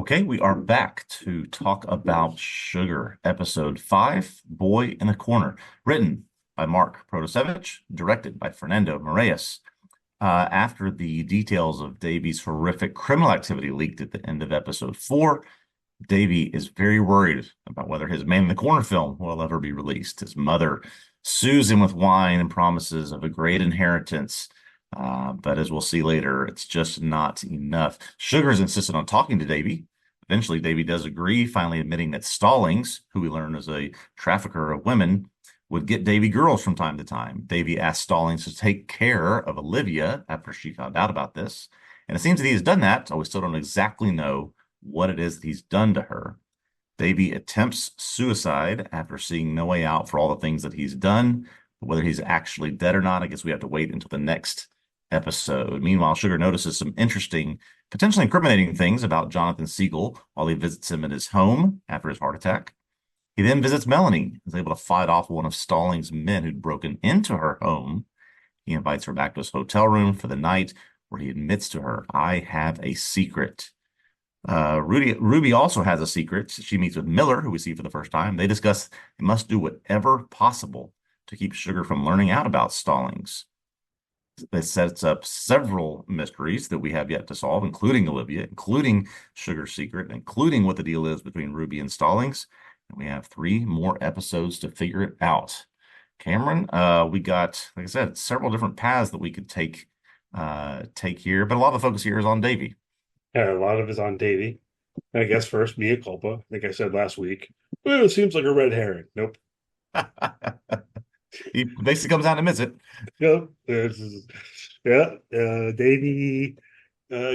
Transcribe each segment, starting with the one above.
Okay, we are back to talk about Sugar, episode 5, Boy in the Corner, written by Mark Protasevich, directed by Fernando Moraes. After the details of Davy's horrific criminal activity leaked at the end of episode 4, Davy is very worried about whether his Man in the Corner film will ever be released. His mother soothes him with wine and promises of a great inheritance. But as we'll see later, it's just not enough. Sugar's insistent on talking to Davy. Eventually, Davy does agree, finally admitting that Stallings, who we learn is a trafficker of women, would get Davy girls from time to time. Davy asks Stallings to take care of Olivia after she found out about this. And it seems that he has done that, although we still don't exactly know what it is that he's done to her. Davy attempts suicide after seeing no way out for all the things that he's done. But whether he's actually dead or not, I guess we have to wait until the next episode. Meanwhile, Sugar notices some interesting, potentially incriminating things about Jonathan Siegel while he visits him at his home after his heart attack. He then visits Melanie, is able to fight off one of Stallings' men who'd broken into her home. He invites her back to his hotel room for the night, where he admits to her, "I have a secret." Ruby also has a secret. She meets with Miller, who we see for the first time. They discuss they must do whatever possible to keep Sugar from learning out about Stallings. This sets up several mysteries that we have yet to solve, including Olivia, including Sugar's secret, including what the deal is between Ruby and Stallings. And we have 3 more episodes to figure it out. Cameron, we got, like I said, several different paths that we could take here, but a lot of the focus here is on Davy. Yeah, a lot of it's on Davy. I guess first, mea culpa. Like I said last week, well, it seems like a red herring. Nope. He basically comes out and admits it. Nope. Yeah. Davy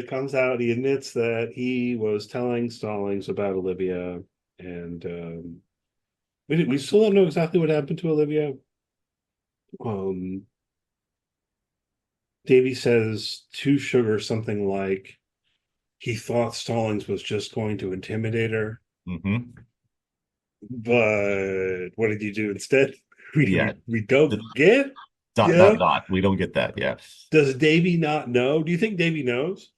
comes out. He admits that he was telling Stallings about Olivia, and we still don't know exactly what happened to Olivia. Um, Davy says to Sugar something like he thought Stallings was just going to intimidate her. Hmm. But what did you do instead? Yeah. We don't get, Dot, dot, yeah. dot. We don't get that. Yeah. Does Davy not know? Do you think Davy knows?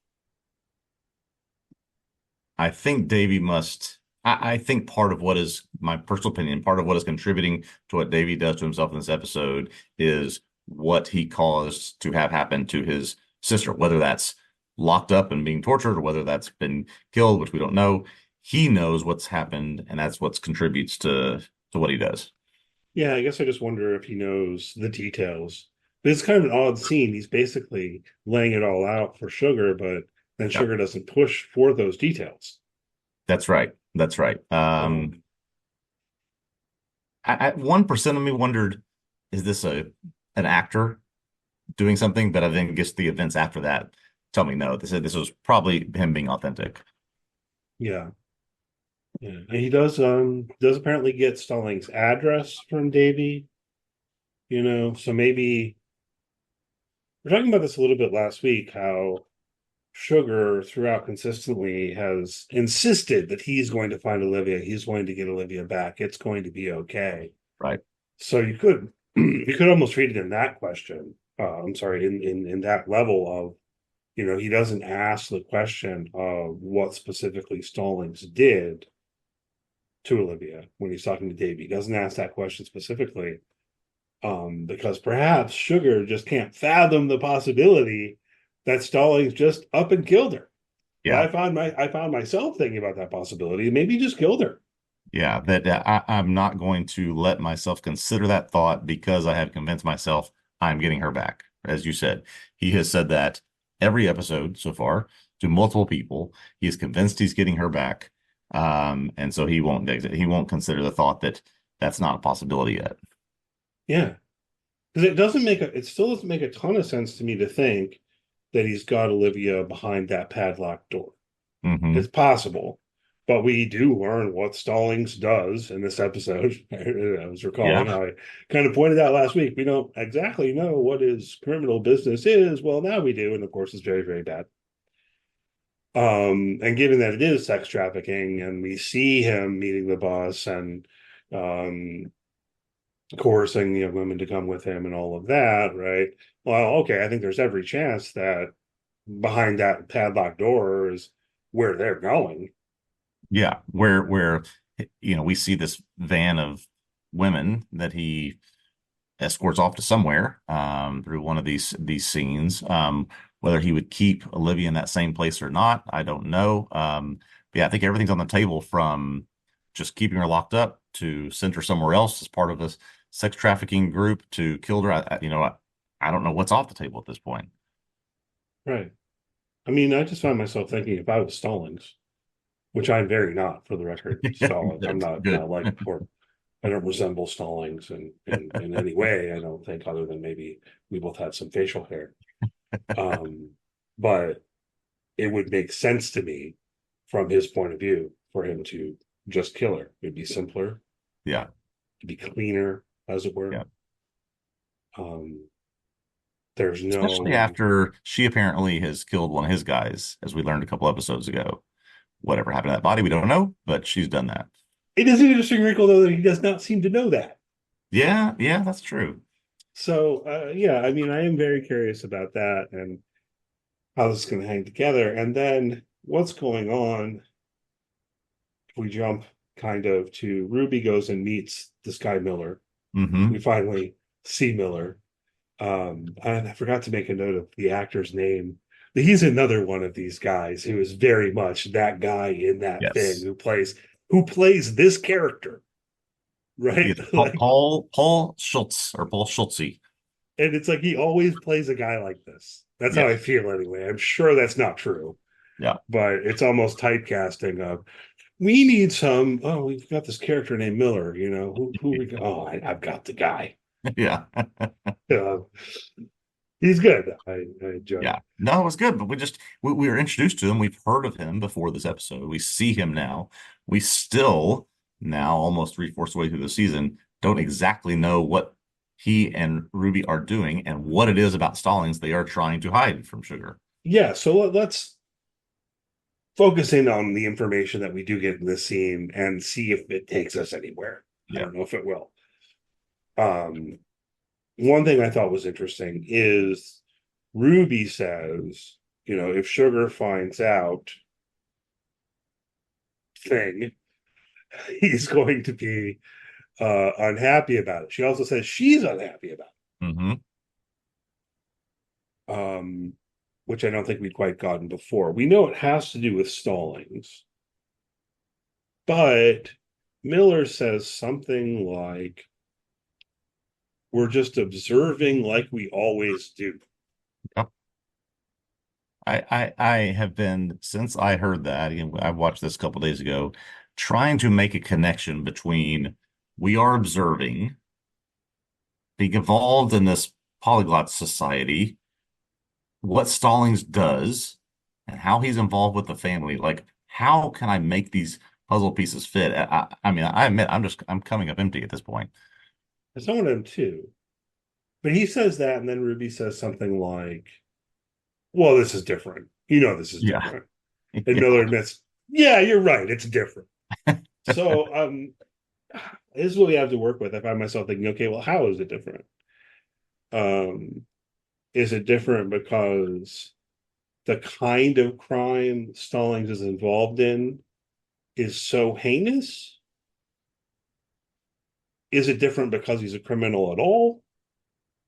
I think Davy must. I think part of what is my personal opinion, part of what is contributing to what Davy does to himself in this episode is what he caused to have happen to his sister, whether that's locked up and being tortured or whether that's been killed, which we don't know. He knows what's happened, and that's what contributes to what he does. Yeah, I guess I just wonder if he knows the details. But it's kind of an odd scene. He's basically laying it all out for Sugar, but then Yeah, Sugar doesn't push for those details. that's right. That's right. Um, 1% of me wondered, is this a an actor doing something? But I then guess the events after that tell me no. This was probably him being authentic. yeah, yeah. And he does apparently get Stallings' address from Davy, so maybe we're talking about this a little bit last week, how Sugar throughout consistently has insisted that he's going to find Olivia, he's going to get Olivia back, it's going to be okay. Right. So you could you could almost read it in that question. I'm sorry, in that level of, he doesn't ask the question of what specifically Stallings did to Olivia when he's talking to Davey. He doesn't ask that question specifically. Because perhaps Sugar just can't fathom the possibility that Stallings just up and killed her. But Yeah. I found myself thinking about that possibility. Maybe he just killed her. Yeah. That I'm not going to let myself consider that thought because I have convinced myself I'm getting her back. As you said, he has said that every episode so far to multiple people. He is convinced he's getting her back. And so he won't consider the thought that that's not a possibility yet. Yeah, because it still doesn't make a ton of sense to me to think that he's got Olivia behind that padlocked door. Hmm. It's possible, but we do learn what Stallings does in this episode. I was recalling Yeah. how I kind of pointed out last week. We don't exactly know what his criminal business is. Well, now we do, and of course, it's very, very bad. And given that it is sex trafficking, and we see him meeting the boss and um, coercing women to come with him and all of that, right? Well, okay, I think there's every chance that behind that padlocked door is where they're going. Yeah, where we see this van of women that he escorts off to somewhere through one of these scenes. Whether he would keep Olivia in that same place or not, I don't know. But yeah, I think everything's on the table from just keeping her locked up to send her somewhere else as part of a sex trafficking group to kill her. I don't know what's off the table at this point. Right. I mean, I just found myself thinking if I was Stallings, which I'm very not, for the record, Stallings. I'm Good, not good. like, or I don't resemble Stallings in any way. I don't think, other than maybe we both had some facial hair. Um, but it would make sense to me from his point of view for him to just kill her. It'd be simpler, Yeah, it'd be cleaner, as it were. yeah. Um, there's Especially no. after she apparently has killed one of his guys, as we learned a couple episodes ago. Whatever happened to that body, we don't know, but she's done that. It is an interesting wrinkle, though, that he does not seem to know that. Yeah, yeah, that's true. So, yeah, I mean, I am very curious about that and how this is going to hang together. And then what's going on? If we jump kind of to Ruby goes and meets this guy Miller. We Hmm. finally see Miller. And I forgot to make a note of the actor's name. He's another one of these guys who is very much that guy in that thing Yes. who plays this character, right? It's Like, Paul Schultz or Paul Schultze. and it's like he always plays a guy like this. That's how Yeah. I feel anyway. I'm sure that's not true, Yeah. but it's almost typecasting of we need some. Oh, we've got this character named Miller. Who we? Oh, I've got the guy. Yeah. Uh, he's good. I enjoy Yeah. him. No, it was good, but we were introduced to him. We've heard of him before this episode. We see him now. We still now, almost three-fourths way through the season, don't exactly know what he and Ruby are doing and what it is about Stallings they are trying to hide from Sugar. Yeah. So let's focus in on the information that we do get in this scene and see if it takes us anywhere. I Yeah. don't know if it will. Um, One thing I thought was interesting is Ruby says, if Sugar finds out thing, he's going to be unhappy about it. She also says she's unhappy about Hmm. it, which I don't think we'd quite gotten before. We know it has to do with Stallings, but Miller says something like, we're just observing like we always do. Yep. I have been since I heard that, again, I watched this a couple days ago, trying to make a connection between we are observing being involved in this polyglot society, what Stallings does, and how he's involved with the family. Like, how can I make these puzzle pieces fit? I mean, I admit I'm coming up empty at this point. It's on him too. But he says that, and then Ruby says something like, well, this is different. This is Yeah. different. And Miller admits, yeah, you're right. It's different. So this is what we have to work with. I find myself thinking, okay, well, how is it different? Um, is it different because the kind of crime Stallings is involved in is so heinous? Is it different because he's a criminal at all?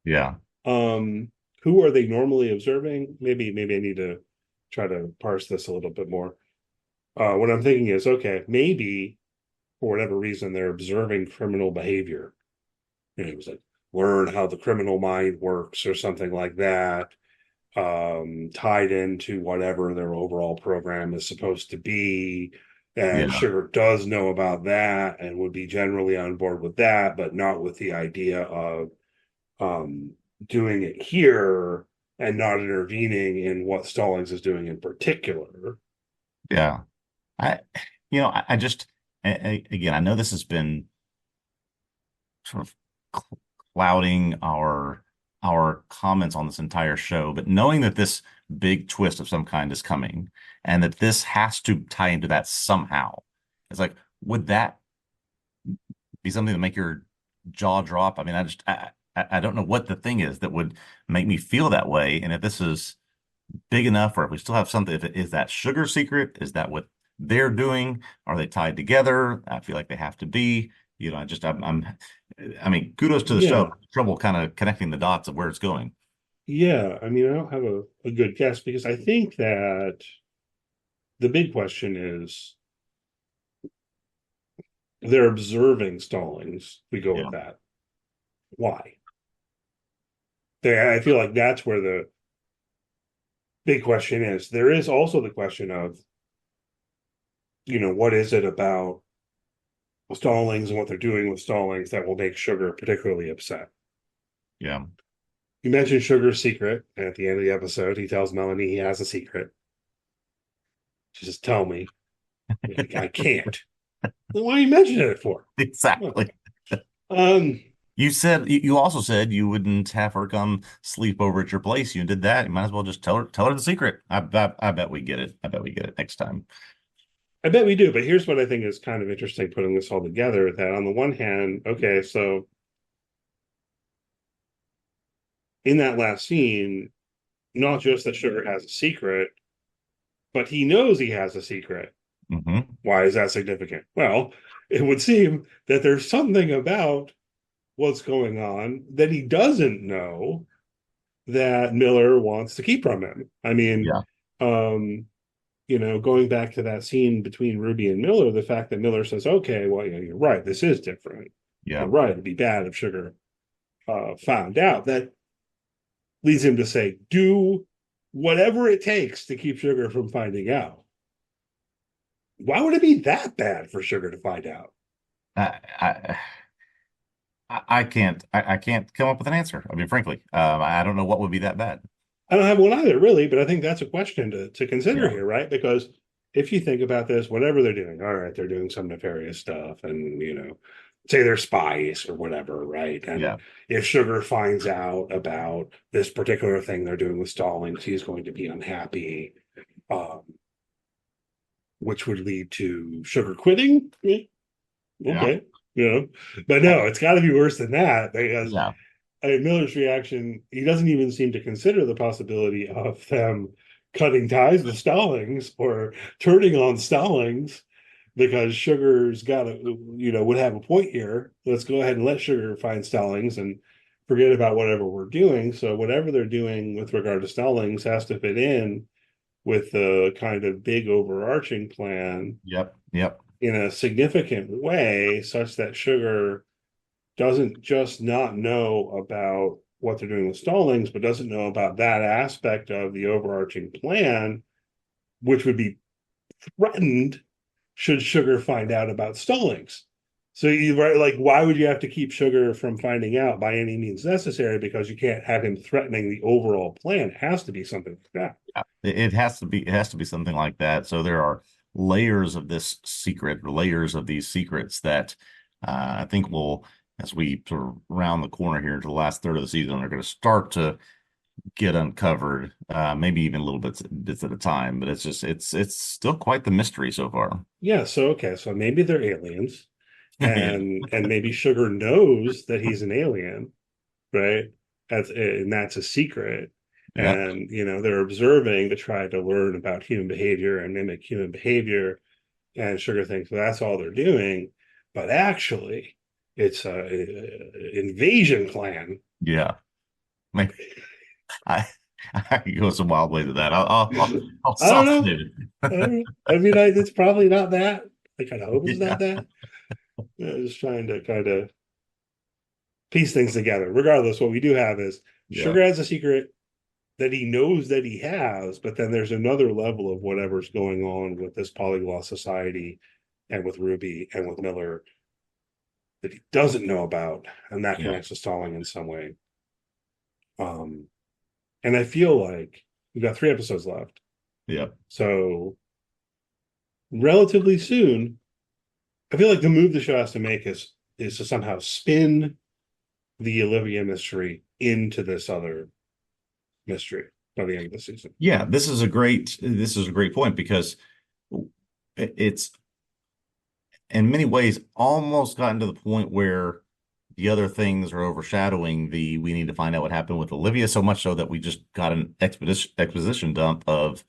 Yeah. Um, who are they normally observing? Maybe I need to try to parse this a little bit more. What I'm thinking is, okay, maybe for whatever reason they're observing criminal behavior. It was like learn how the criminal mind works or something like that, tied into whatever their overall program is supposed to be. And Yeah. Sugar does know about that and would be generally on board with that, but not with the idea of um, doing it here and not intervening in what Stallings is doing in particular. Yeah. I, I just, again, I know this has been sort of clouding our comments on this entire show, but knowing that this big twist of some kind is coming and that this has to tie into that somehow, it's like, would that be something to make your jaw drop? I mean, I don't know what the thing is that would make me feel that way. And if this is big enough, or if we still have something, if it is that Sugar secret, is that what they're doing? Are they tied together? I feel like they have to be. I mean, kudos to the show. Yeah. Trouble kind of connecting the dots of where it's going. Yeah. I mean, I don't have a good guess because I think that the big question is they're observing Stallings. We go with Yeah. that. Why? I feel like that's where the big question is. There is also the question of, what is it about Stallings and what they're doing with Stallings that will make Sugar particularly upset? Yeah. You mentioned Sugar's secret, and at the end of the episode, he tells Melanie he has a secret. She says, "Tell me." I can't. Then why are you mentioning it for? Exactly. Um, You also said you wouldn't have her come sleep over at your place. You did that. You might as well just tell her the secret. I bet we get it. I bet we get it next time. I bet we do, but here's what I think is kind of interesting putting this all together. That on the one hand, okay, so in that last scene, not just that Sugar has a secret, but he knows he has a secret. Hmm. Why is that significant? Well, it would seem that there's something about what's going on that he doesn't know that Miller wants to keep from him. I mean, Yeah. um, going back to that scene between Ruby and Miller, the fact that Miller says, okay, well, you're right, this is different. You're Yeah. right, it'd be bad if Sugar found out. That leads him to say, do whatever it takes to keep Sugar from finding out. Why would it be that bad for Sugar to find out? I, I, I can't come up with an answer. I mean, frankly, I don't know what would be that bad. I don't have one either, really, but I think that's a question to consider Yeah. here, right? Because if you think about this, whatever they're doing, all right, they're doing some nefarious stuff, and say they're spies or whatever, right? And Yeah. if Sugar finds out about this particular thing they're doing with Stallings, he's going to be unhappy, um, which would lead to Sugar quitting. Yeah. Okay, you know, but no, it's got to be worse than that because Yeah. Miller's reaction, he doesn't even seem to consider the possibility of them cutting ties with Stallings or turning on Stallings because Sugar's got would have a point here. Let's go ahead and let Sugar find Stallings and forget about whatever we're doing. So whatever they're doing with regard to Stallings has to fit in with the kind of big overarching plan Yep. Yep. in a significant way, such that Sugar doesn't just not know about what they're doing with Stallings, but doesn't know about that aspect of the overarching plan, which would be threatened should Sugar find out about Stallings. So you right, like, why would you have to keep Sugar from finding out by any means necessary? Because you can't have him threatening the overall plan. It has to be something like that. Yeah. It has to be something like that. So there are layers of this secret, or layers of these secrets that I think will, as we sort of round the corner here to the last third of the season, are going to start to get uncovered. Maybe even a little bits at a time, but it's still quite the mystery so far. Yeah. So okay. So maybe they're aliens, Yeah. and maybe Sugar knows that he's an alien, right? And that's a secret. Yeah. And they're observing to try to learn about human behavior and mimic human behavior. And Sugar thinks, well, that's all they're doing, but actually, it's a invasion plan. Yeah. I, I, I could go some wild ways with that. I don't I'll know. save I it. don't know. I mean, it's probably not that. I kind of hope it's not that. Just trying to kind of piece things together. Regardless, what we do have is Yeah. Sugar has a secret that he knows that he has, but then there's another level of whatever's going on with this polyglot society and with Ruby and with Miller that he doesn't know about, and that Yeah. connects to Stalling in some way. Um, and I feel like we've got 3 episodes left, Yeah. so relatively soon, I feel like the move the show has to make is to somehow spin the Olivia mystery into this other mystery by the end of the season. Yeah. This is a great point because it's in many ways almost gotten to the point where the other things are overshadowing the we need to find out what happened with Olivia, so much so that we just got an exposition dump of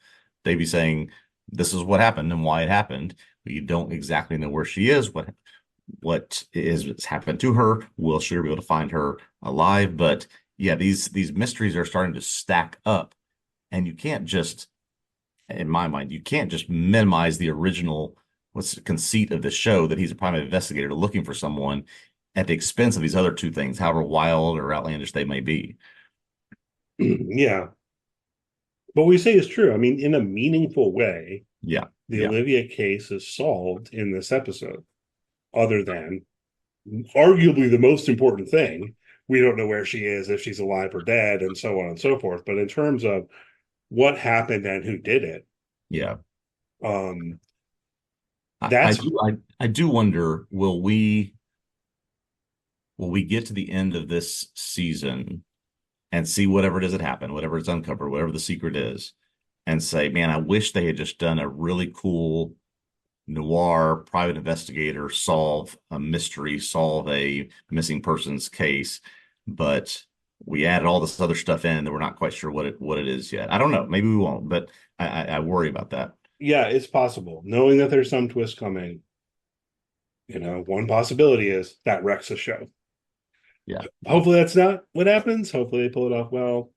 Davy saying, this is what happened and why it happened. We don't exactly know where she is, what's happened to her. Will Sugar be able to find her alive? But yeah, these mysteries are starting to stack up, and you can't just, in my mind, you can't just minimize the original what's the conceit of the show that he's a private investigator looking for someone at the expense of these other two things, however wild or outlandish they may be. Yeah. But what you say is true. I mean, in a meaningful way, Yeah, the yeah, Olivia case is solved in this episode, other than arguably the most important thing. We don't know where she is, if she's alive or dead, and so on and so forth. But in terms of what happened and who did it, yeah. um, I that's do I do wonder, will we get to the end of this season and see whatever it is that happened, whatever it's uncovered, whatever the secret is, and say, man, I wish they had just done a really cool noir private investigator solve a mystery, solve a missing persons case, but we added all this other stuff in that we're not quite sure what it is yet. I don't know. Maybe we won't, but I worry about that. yeah, it's possible. Knowing that there's some twist coming, one possibility is that wrecks the show. Yeah, yeah. Hopefully that's not what happens. Hopefully they pull it off well.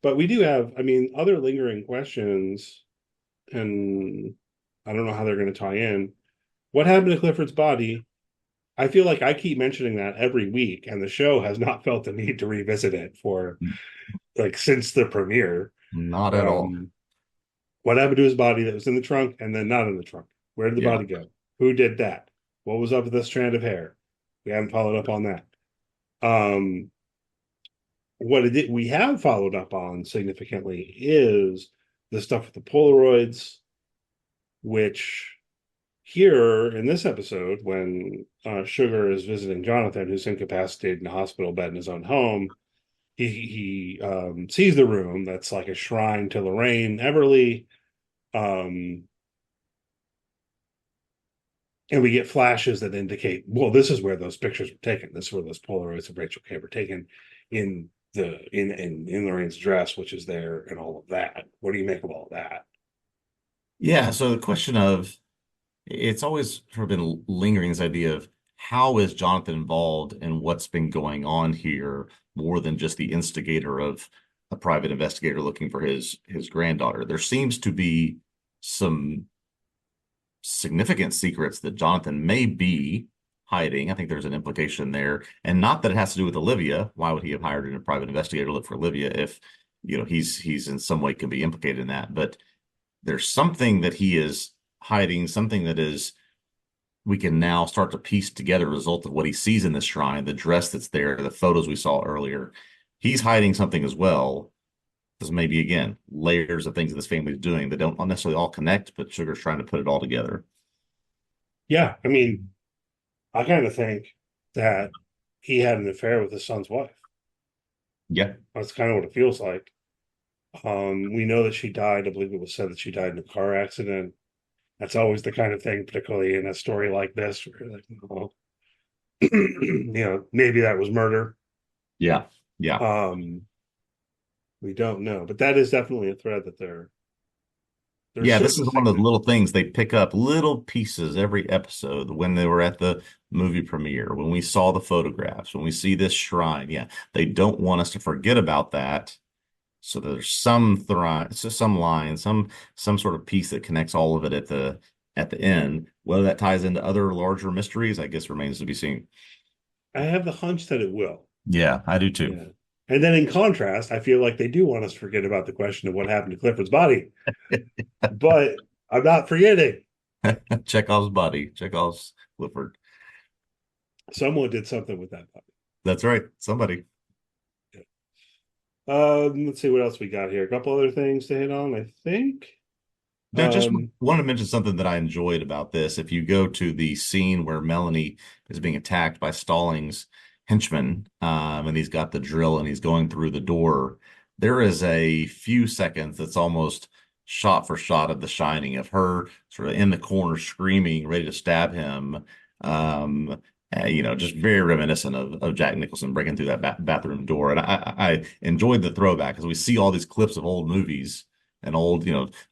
But we do have, I mean, other lingering questions, and I don't know how they're going to tie in. What happened to Clifford's body? I feel like I keep mentioning that every week, and the show has not felt the need to revisit it for like since the premiere. Not at all. Um, what happened to his body that was in the trunk and then not in the trunk? Where did the Yeah. body go? Who did that? What was up with the strand of hair? We haven't followed up on that. Um, we have followed up on significantly is the stuff with the Polaroids, which here in this episode, when Sugar is visiting Jonathan, who's incapacitated in a hospital bed in his own home, he sees the room that's like a shrine to Lorraine Everly. Um, and we get flashes that indicate, well, this is where those pictures were taken. This is where those Polaroids of Rachel K were taken in in Lorraine's dress, which is there, and all of that. What do you make of all that? Yeah. So the question of it's always sort of been lingering this idea of how is Jonathan involved in what's been going on here more than just the instigator of a private investigator looking for his granddaughter. There seems to be some significant secrets that Jonathan may be hiding. I think there's an implication there, and not that it has to do with Olivia. Why would he have hired a private investigator to look for Olivia if he's in some way could be implicated in that? But there's something that he is hiding, something that is we can now start to piece together a result of what he sees in this shrine, the dress that's there, the photos we saw earlier. He's hiding something as well. There's maybe again layers of things that this family is doing that don't necessarily all connect, but Sugar's trying to put it all together. Yeah, I mean, I kind of think that he had an affair with his son's wife. Yeah. That's kind of what it feels like. We know that she died. I believe it was said that she died in a car accident. That's always the kind of thing, particularly in a story like this, where you're like, oh, maybe that was murder. Yeah. Yeah. Um, we don't know, but that is definitely a thread that they're Yeah, this is one surfacing of the now. little things they pick up, little pieces every episode when they were at the movie premiere, when we saw the photographs, when we see this shrine. Yeah, they don't want us to forget about that. So there's some thread, so some line, some sort of piece that connects all of it at the end. Whether that ties into other larger mysteries, I guess remains to be seen. I have the hunch that it will. Yeah, I do too. Yeah. And then in contrast, I feel like they do want us to forget about the question of what happened to Clifford's body, but I'm not forgetting. Chekhov's buddy, Chekhov's Clifford. Someone did something with that body. That's right. Somebody. Let's see what else we got here. A couple other things to hit on, I think. No, just Um, wanted to mention something that I enjoyed about this. If you go to the scene where Melanie is being attacked by Stallings' henchman, and he's got the drill and he's going through the door, there is a few seconds that's almost shot for shot of The Shining, of her sort of in the corner screaming, ready to stab him. Just very reminiscent of Jack Nicholson breaking through that bathroom door. And I enjoyed the throwback because we see all these clips of old movies and old,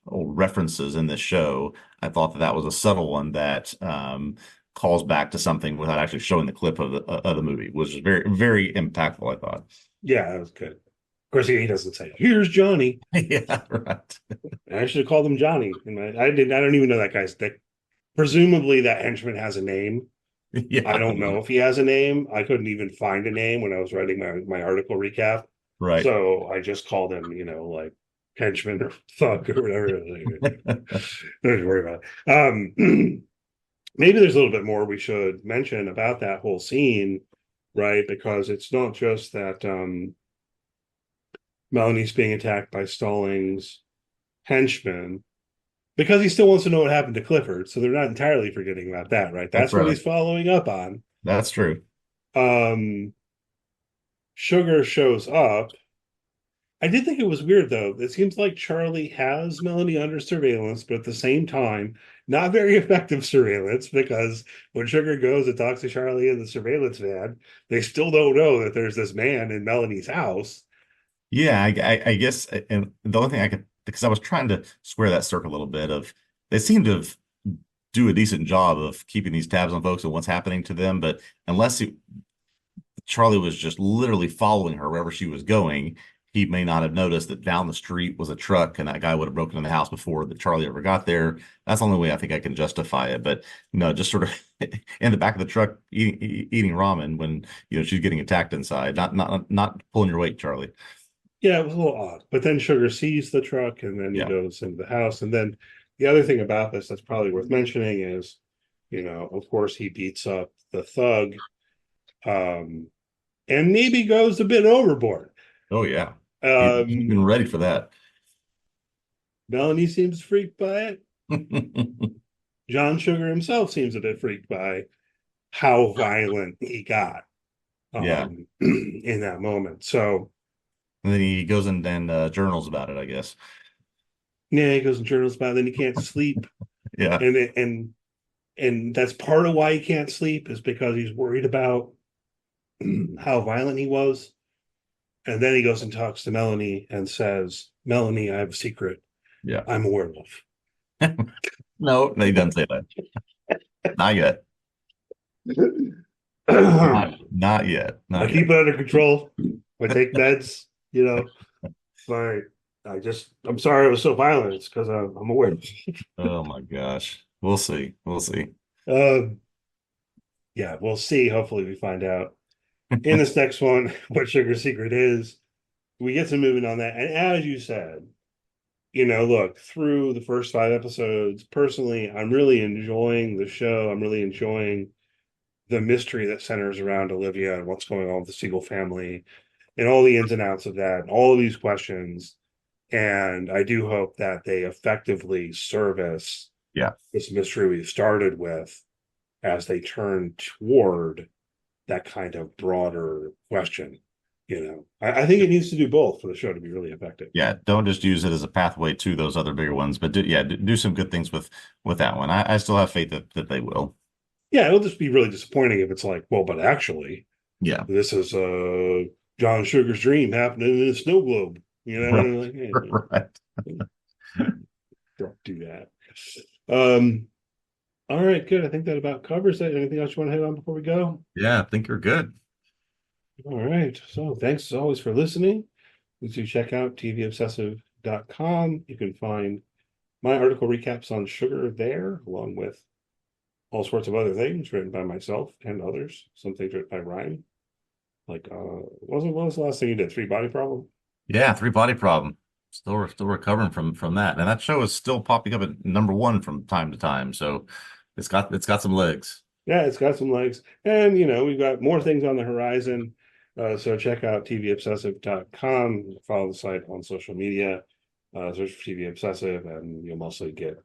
old references in this show. I thought that that was a subtle one that calls back to something without actually showing the clip of the movie, which is very, very impactful, I thought. Yeah, that was good. Of course, he doesn't say, "Here's Johnny." Yeah, right. I should have called him Johnny. And I didn't. I don't even know that guy's. That presumably that henchman has a name. I Yeah, don't know if he has a name. I couldn't even find a name when I was writing my article recap. right. So I just called him, like henchman or thug or whatever. Don't worry about it. Maybe there's a little bit more we should mention about that whole scene, right? Because it's not just that Melanie's being attacked by Stallings' henchmen, because he still wants to know what happened to Clifford. So they're not entirely forgetting about that, right? That's That's what right. he's following up on. That's true. Um, Sugar shows up. I did think it was weird though. It seems like Charlie has Melanie under surveillance, but at the same time, not very effective surveillance, because when Sugar goes and talks to Charlie in the surveillance van, they still don't know that there's this man in Melanie's house. Yeah, I guess, and the only thing I could, because I was trying to square that circle a little bit of, they seem to do a decent job of keeping these tabs on folks and what's happening to them, but Charlie was just literally following her wherever she was going, he may not have noticed that down the street was a truck and that guy would have broken in the house before that Charlie ever got there. That's the only way I think I can justify it. But no, just sort of in the back of the truck eating ramen when she's getting attacked inside. Not pulling your weight, Charlie. Yeah, it was a little odd. But then Sugar sees the truck and then he Yeah. goes into the house. And then the other thing about this that's probably worth mentioning is, of course, he beats up the thug, um, and maybe goes a bit overboard. Oh yeah. He's Um, been ready for that. Melanie seems freaked by it. John Sugar himself seems a bit freaked by how violent he got Yeah. in that moment. So And then he goes and journals about it, I guess. yeah, he goes and journals about it. Then he can't sleep, Yeah. and that's part of why he can't sleep, is because he's worried about how violent he was. And then he goes and talks to Melanie and says, "Melanie, I have a secret. Yeah. I'm a werewolf." No, he doesn't say that. Not yet. I Not yet. Not keep yet. it under control. I take meds, but I'm sorry it was so violent. It's because I'm a werewolf. Oh my gosh. We'll see. We'll see. Um, yeah, we'll see. Hopefully, we find out in this next one what Sugar's secret is. We get some movement on that. And as you said, look, through the first 5 episodes, personally, I'm really enjoying the show. I'm really enjoying the mystery that centers around Olivia and what's going on with the Siegel family and all the ins and outs of that, and all of these questions. And I do hope that they effectively service Yeah. this mystery we've started with as they turn toward that kind of broader question. I think it needs to do both for the show to be really effective. Yeah. Don't just use it as a pathway to those other bigger ones, but do some good things with that one. I still have faith that they will. Yeah, it'll just be really disappointing if it's like, well, but actually, Yeah. this is John Sugar's dream happening in a snow globe. Like, hey, Right. don't do that. Um, all right, good. I think that about covers it. Anything else you want to hit on before we go? Yeah, I think you're good. All right. So thanks as always for listening. Please do check out tvobsessive.com. You can find my article recaps on sugar there, along with all sorts of other things written by myself and others. Some things written by Ryan. Like, what was the last thing you did? Three Body Problem? Yeah, Three Body Problem. Still recovering from that. And that show is still popping up at number 1 from time to time. So it's got some legs. Yeah, it's got some legs. And, we've got more things on the horizon. So check out tvobsessive.com. Follow the site on social media. Search for TV Obsessive, and you'll mostly get,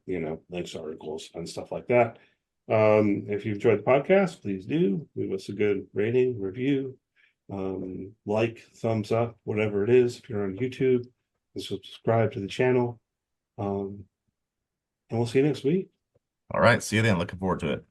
links to articles and stuff like that. If you've enjoyed the podcast, please do leave us a good rating, review, like, thumbs up, whatever it is. If you're on YouTube, subscribe to the channel. And we'll see you next week. All right. See you then. Looking forward to it.